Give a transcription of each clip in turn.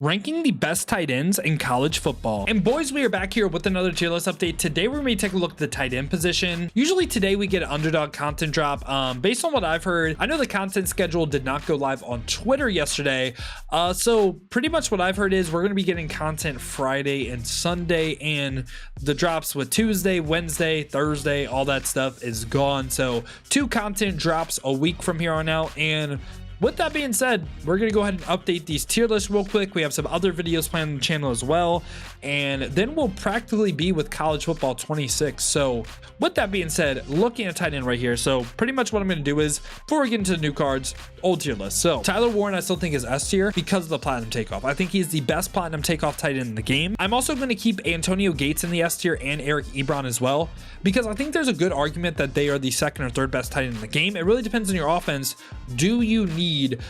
Ranking the best tight ends in college football. And boys, we are back here with another tier list update. Today we're going to take a look at the tight end position. Usually today we get an underdog content drop. Based on what I've heard, I know the content schedule did not go live on Twitter yesterday. So pretty much what I've heard is we're going to be getting content Friday and Sunday, and the drops with Tuesday, Wednesday, Thursday, all that stuff is gone. So 2 content drops a week from here on out. And with that being said, we're going to go ahead and update these tier lists real quick. We have some other videos planned on the channel as well. And then we'll practically be with college football 26. So with that being said, looking at tight end right here. So pretty much what I'm going to do is, before we get into the new cards, old tier list. So Tyler Warren, I still think is S tier because of the platinum takeoff. I think he's the best platinum takeoff tight end in the game. I'm also going to keep Antonio Gates in the S tier and Eric Ebron as well, because I think there's a good argument that they are the second or third best tight end in the game. It really depends on your offense. Do you need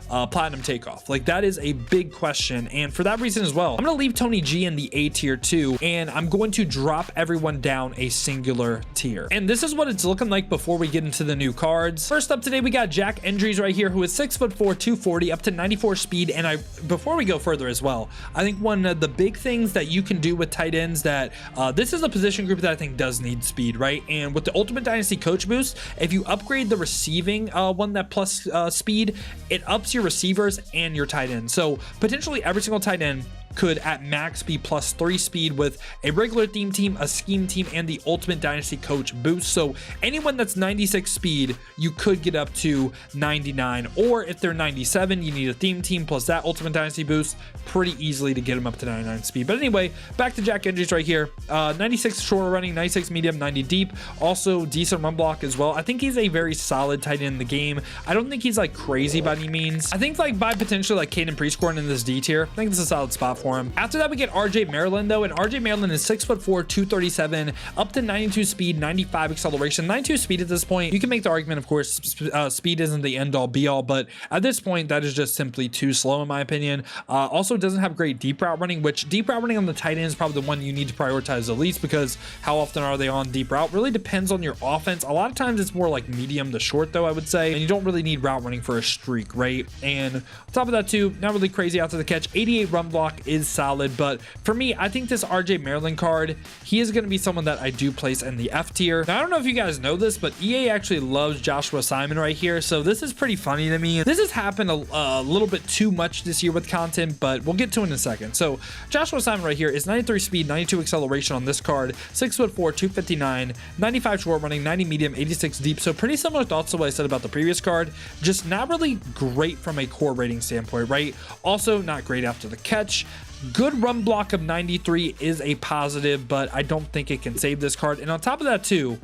platinum takeoff? Like, that is a big question. And for that reason as well, I'm going to leave Tony G in the A tier too, and I'm going to drop everyone down a singular tier. And this is what it's looking like before we get into the new cards. First up today, we got Jack Endries right here, who is 6'4", 240, up to 94 speed. And before we go further as well, I think one of the big things that you can do with tight ends that this is a position group that I think does need speed, right? And with the Ultimate Dynasty Coach Boost, if you upgrade the receiving one that plus speed, it ups your receivers and your tight end. So potentially every single tight end could at max be +3 speed with a regular theme team, a scheme team, and the Ultimate Dynasty Coach Boost. So anyone that's 96 speed, you could get up to 99, or if they're 97, you need a theme team plus that Ultimate Dynasty Boost pretty easily to get them up to 99 speed. But anyway, back to Jack Endries right here. 96 short running, 96 medium, 90 deep. Also decent run block as well. I think he's a very solid tight end in the game. I don't think he's like crazy by any means. I think like by potentially like Caden Prescorn in this D tier, I think this is a solid spot for him. After that, we get RJ Maryland though, and RJ Maryland is 6'4", 237, up to 92 speed, 95 acceleration. 92 speed at this point, you can make the argument, of course, speed isn't the end all be all, but at this point that is just simply too slow in my opinion. Also doesn't have great deep route running, which deep route running on the tight end is probably the one you need to prioritize the least, because how often are they on deep route really depends on your offense. A lot of times it's more like medium to short though, I would say, and you don't really need route running for a streak, right? And on top of that too, not really crazy after the catch. 88 run block is solid, but for me, I think this RJ Maryland card, he is going to be someone that I do place in the F tier. Now, I don't know if you guys know this, but EA actually loves Joshua Simon right here, so this is pretty funny to me. This has happened a little bit too much this year with content, but we'll get to it in a second. So Joshua Simon right here is 93 speed, 92 acceleration on this card, 6'4", 259, 95 short running, 90 medium, 86 deep. So pretty similar thoughts to what I said about the previous card, just not really great from a core rating standpoint, right? Also not great after the catch. Good run block of 93 is a positive, but I don't think it can save this card. And on top of that too,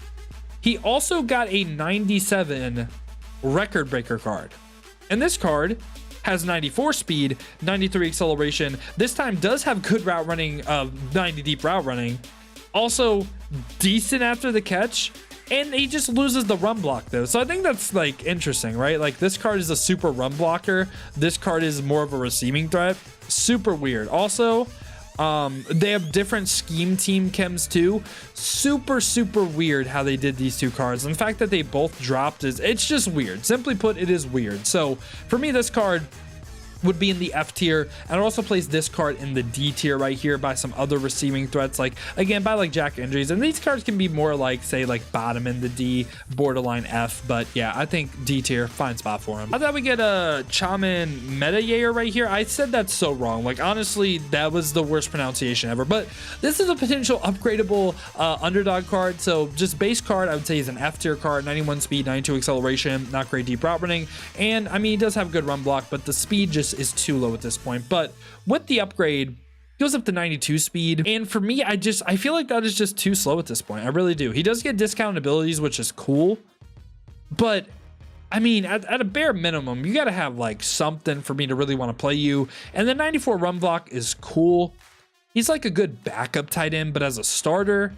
he also got a 97 record breaker card, and this card has 94 speed, 93 acceleration. This time does have good route running, 90 deep route running, also decent after the catch, and he just loses the run block though. So I think that's like interesting, right? Like, this card is a super run blocker, this card is more of a receiving threat. Super weird. Also, they have different scheme team chems too. Super weird how they did these two cards, and the fact that they both dropped it's just weird. Simply put, it is weird. So for me, this card would be in the F tier, and I'd also place this card in the D tier right here by some other receiving threats, like again by like Jack Endries. And these cards can be more like, say, like bottom in the D, borderline F, but yeah, I think D tier, fine spot for him. I thought we get a Chamon Metayer right here. I said that's so wrong, like honestly that was the worst pronunciation ever, but this is a potential upgradable underdog card. So just base card, I would say is an F tier card. 91 speed, 92 acceleration, not great deep route running, and I mean he does have good run block, but the speed just is too low at this point. But with the upgrade, goes up to 92 speed, and for me, I feel like that is just too slow at this point. I really do. He does get discounted abilities, which is cool, but I mean, at a bare minimum, you got to have like something for me to really want to play you. And the 94 run block is cool. He's like a good backup tight end, but as a starter,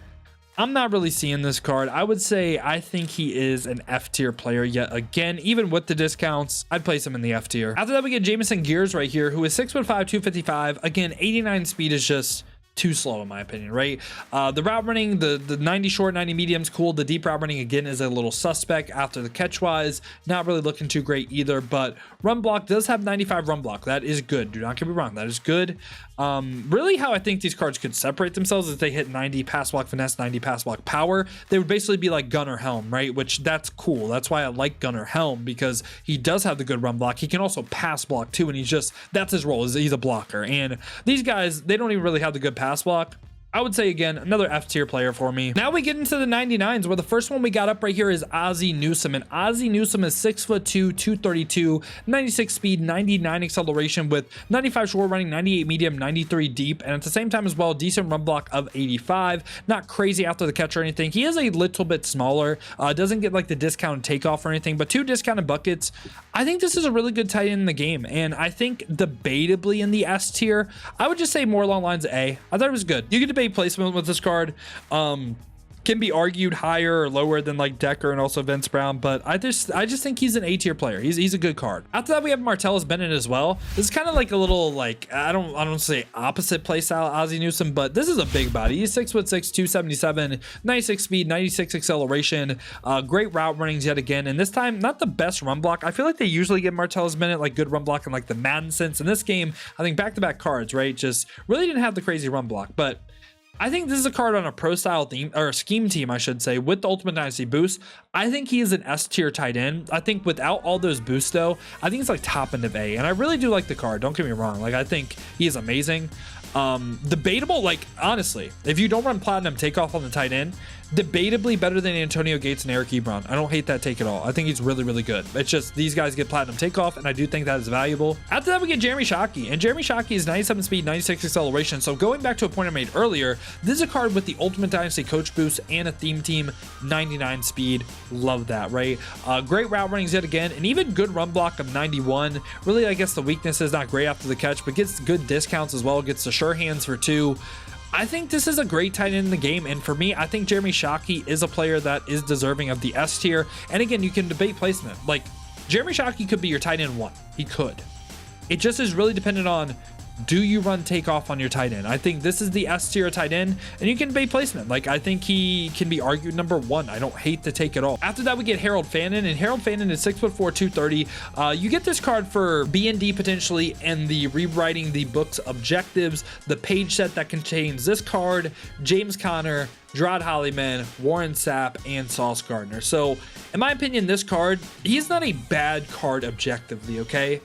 I'm not really seeing this card. I would say I think he is an F tier player yet again. Even with the discounts, I'd place him in the F tier. After that, we get Jameson Geers right here, who is 6'5", 255. Again, 89 speed is just too slow in my opinion, right? The route running, the 90 short, 90 mediums, cool. The deep route running again is a little suspect. After the catch wise, not really looking too great either, but run block does have 95 run block. That is good. Do not get me wrong, that is good. Really how I think these cards could separate themselves is they hit 90 pass block finesse, 90 pass block power. They would basically be like Gunnar Helm, right? Which that's cool. That's why I like Gunnar Helm, because he does have the good run block. He can also pass block too, and that's his role, is he's a blocker. And these guys, they don't even really have the good pass block. I would say, again, another F tier player for me. Now we get into the 99s, where the first one we got up right here is Ozzie Newsome. And Ozzie Newsome is 6'2", 232, 96 speed, 99 acceleration with 95 short running, 98 medium, 93 deep. And at the same time as well, decent run block of 85. Not crazy after the catch or anything. He is a little bit smaller. Doesn't get like the discounted takeoff or anything, but 2 discounted buckets. I think this is a really good tight end in the game. And I think debatably in the S tier, I would just say more along lines of A. I thought it was good. You could debate placement with this card. Can be argued higher or lower than like Decker and also Vince Brown, but I just think he's an A tier player. He's a good card. After that, we have Martellus Bennett as well. This is kind of like a little like I don't say opposite play style Ozzie Newsome, but this is a big body. He's 6'6", 277, 96 speed, 96 acceleration. Great route runnings yet again, and this time not the best run block. I feel like they usually get Martellus Bennett like good run block in like the Madden sense. In this game, I think back-to-back cards, right? Just really didn't have the crazy run block, but I think this is a card on a pro style theme or a scheme team, I should say, with the Ultimate Dynasty boost. I think he is an S tier tight end. I think without all those boosts though, I think it's like top end of A, and I really do like the card. Don't get me wrong. Like I think he is amazing. Debatable, like honestly, if you don't run platinum takeoff on the tight end, debatably better than Antonio Gates and Eric Ebron. I don't hate that take at all. I think he's really, really good. It's just these guys get platinum takeoff, and I do think that is valuable. After that, we get Jeremy Shockey, and Jeremy Shockey is 97 speed, 96 acceleration. So going back to a point I made earlier, this is a card with the Ultimate Dynasty coach boost and a theme team, 99 speed. Love that, right? Great route runnings yet again, and even good run block of 91. Really, I guess the weakness is not great after the catch, but gets good discounts as well. Gets the sure hands for 2. I think this is a great tight end in the game, and for me, I think Jeremy Shockey is a player that is deserving of the S tier. And again, you can debate placement. Like, Jeremy Shockey could be your tight end 1. He could. It just is really dependent on, do you run takeoff on your tight end? I think this is the S tier tight end, and you can debate placement. Like, I think he can be argued number 1. I don't hate the take at all. After that, we get Harold Fannin, and Harold Fannin is 6'4", 230. You get this card for B&D potentially, and the rewriting the book's objectives, the page set that contains this card, James Conner, Gerard Hollyman, Warren Sapp, and Sauce Gardner. So, in my opinion, this card, he's not a bad card objectively, okay?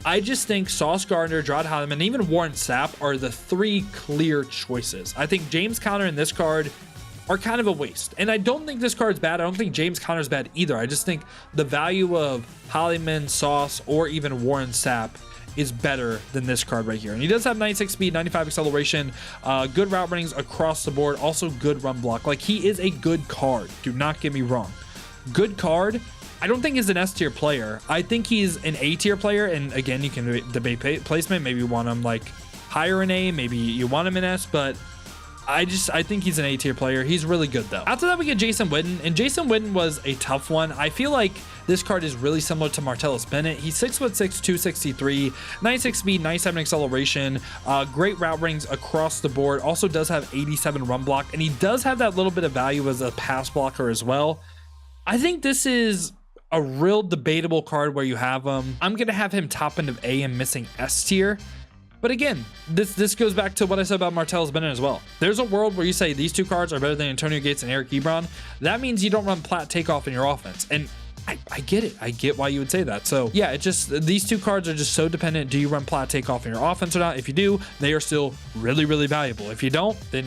I just think Sauce Gardner, Gerard Hollyman, and even Warren Sapp are the 3 clear choices. I think James Conner and this card are kind of a waste. And I don't think this card's bad. I don't think James Conner's bad either. I just think the value of Hollyman, Sauce, or even Warren Sapp is better than this card right here. And he does have 96 speed, 95 acceleration, good route runnings across the board, also good run block. Like, he is a good card. Do not get me wrong. Good card. I don't think he's an S tier player. I think he's an A tier player. And again, you can debate placement. Maybe you want him like higher in A, maybe you want him in S, but I think he's an A tier player. He's really good though. After that, we get Jason Witten, and Jason Witten was a tough one. I feel like this card is really similar to Martellus Bennett. He's 6'6", 263, 96 speed, 97 acceleration, great route runnings across the board. Also does have 87 run block, and he does have that little bit of value as a pass blocker as well. I think this is a real debatable card where you have him. I'm gonna have him top end of A and missing S tier. But again, this goes back to what I said about Martellus Bennett as well. There's a world where you say these 2 cards are better than Antonio Gates and Eric Ebron. That means you don't run plat takeoff in your offense. And I get it. I get why you would say that. So yeah, it just, these 2 cards are just so dependent. Do you run plat takeoff in your offense or not? If you do, they are still really, really valuable. If you don't, then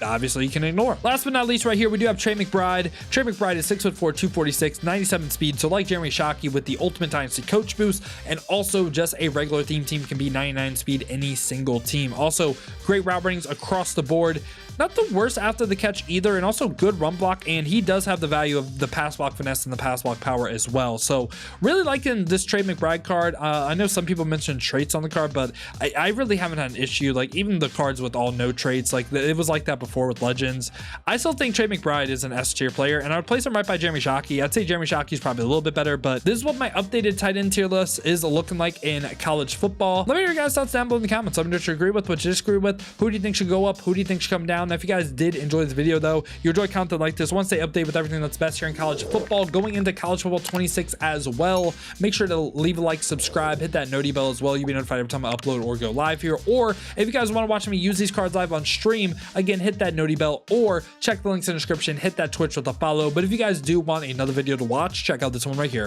obviously you can ignore. Last but not least, right here, we do have Trey McBride. Trey McBride is 6'4", 246, 97 speed. So like Jeremy Shockey with the Ultimate Dynasty coach boost, and also just a regular theme team can be 99 speed any single team. Also great route runnings across the board. Not the worst after the catch either, and also good run block, and he does have the value of the pass block finesse and the pass block power as well. So really liking this Trey McBride card. I know some people mentioned traits on the card, but I really haven't had an issue. Like even the cards with all no traits, like it was like that before with Legends. I still think Trey McBride is an S tier player, and I would place him right by Jeremy Shockey. I'd say Jeremy Shockey is probably a little bit better, but this is what my updated tight end tier list is looking like in college football. Let me know your guys' thoughts down below in the comments. Let me know what you agree with, what you disagree with. Who do you think should go up? Who do you think should come down? Now, if you guys did enjoy this video though, you enjoy content like this, want to stay updated with everything that's best here in college football, going into college football 26 as well, make sure to leave a like, subscribe, hit that noti bell as well. You'll be notified every time I upload or go live here. Or if you guys want to watch me use these cards live on stream, again, hit that noti bell or check the links in the description, hit that Twitch with a follow. But if you guys do want another video to watch, check out this one right here.